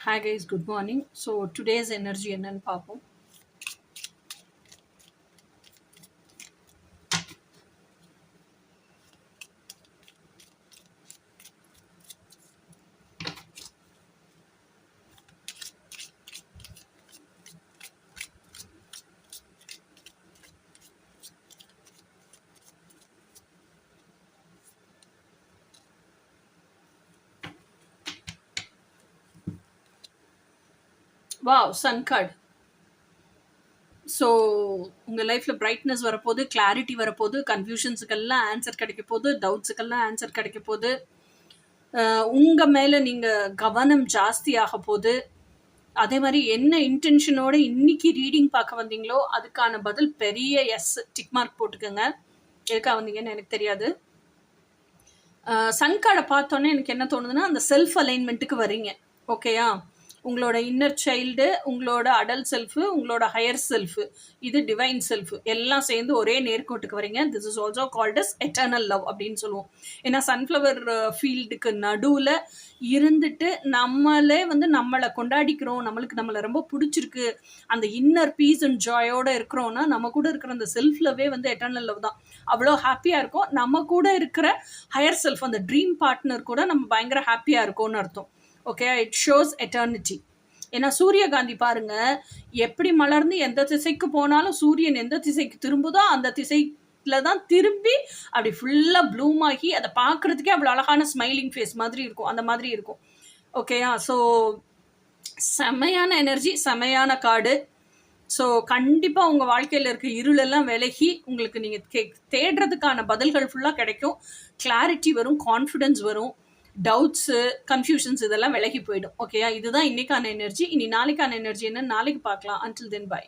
Hi guys, good morning. So today's energy என்னன்னு பார்ப்போம். Wow, Sun card. So உங்கள் லைஃப்பில் பிரைட்னஸ் வரப்போகுது, கிளாரிட்டி வரப்போகுது, கன்ஃபியூஷன்ஸுக்கெல்லாம் ஆன்சர் கிடைக்க போகுது, டவுட்ஸுக்கெல்லாம் ஆன்சர் கிடைக்க போகுது. உங்கள் மேலே நீங்கள் கவனம் ஜாஸ்தி ஆக போகுது. அதே மாதிரி என்ன இன்டென்ஷனோட இன்னைக்கு ரீடிங் பார்க்க வந்தீங்களோ அதுக்கான பதில் பெரிய எஸ் டிக் மார்க் போட்டுக்கோங்க. எதுக்காக வந்தீங்கன்னு எனக்கு தெரியாது. சன் கார்டை பார்த்தோன்னே எனக்கு என்ன தோணுதுன்னா, அந்த செல்ஃப் அலைன்மெண்ட்டுக்கு வரீங்க. ஓகேயா? உங்களோட இன்னர் சைல்டு, உங்களோட அடல்ட் செல்ஃபு, உங்களோட ஹையர் செல்ஃபு, இது டிவைன் செல்ஃபு எல்லாம் சேர்ந்து ஒரே நேர்கோட்டுக்கு வரீங்க. This is also called as eternal love அப்படின்னு சொல்லுவோம். ஏன்னா சன்ஃப்ளவர் ஃபீல்டுக்கு நடுவில் இருந்துட்டு நம்மளே நம்மளை கொண்டாடிக்கிறோம், நம்மளை ரொம்ப பிடிச்சிருக்கு, அந்த இன்னர் பீஸ் அண்ட் ஜாயோடு இருக்கிறோன்னா நம்ம கூட இருக்கிற அந்த செல்ஃப் லவ்வே எட்டர்னல் லவ் தான். அவ்வளோ ஹாப்பியாக இருக்கும். நம்ம கூட இருக்கிற ஹையர் செல்ஃப், அந்த ட்ரீம் பார்ட்னர் கூட நம்ம பயங்கர ஹாப்பியாக இருக்கோம்னு அர்த்தம். Okay, it shows eternity. ஏன்னா சூரியகாந்தி பாருங்க, எப்படி மலர்ந்து எந்த திசைக்கு போனாலும் சூரியன் எந்த திசைக்கு திரும்புதோ அந்த திசையில தான் திரும்பி அப்படி ஃபுல்லாக ப்ளூம் ஆகி அதை பார்க்குறதுக்கே அவ்வளோ அழகான ஸ்மைலிங் ஃபேஸ் மாதிரி இருக்கும். அந்த மாதிரி இருக்கும். ஓகேயா? ஸோ செமையான எனர்ஜி, செமையான கார்டு. ஸோ கண்டிப்பாக உங்கள் வாழ்க்கையில் இருக்க இருளெல்லாம் விலகி உங்களுக்கு நீங்கள் தேடுறதுக்கான பதில்கள் ஃபுல்லாக கிடைக்கும். கிளாரிட்டி வரும், கான்ஃபிடென்ஸ் வரும், டவுட்ஸு, கன்ஃபியூஷன்ஸ் இதெல்லாம் விலகி போயிடும். ஓகேயா? இதுதான் இன்னைக்கான எனர்ஜி. இனி நாளைக்கான எனர்ஜி என்னன்னு நாளைக்கு பார்க்கலாம். Until then by.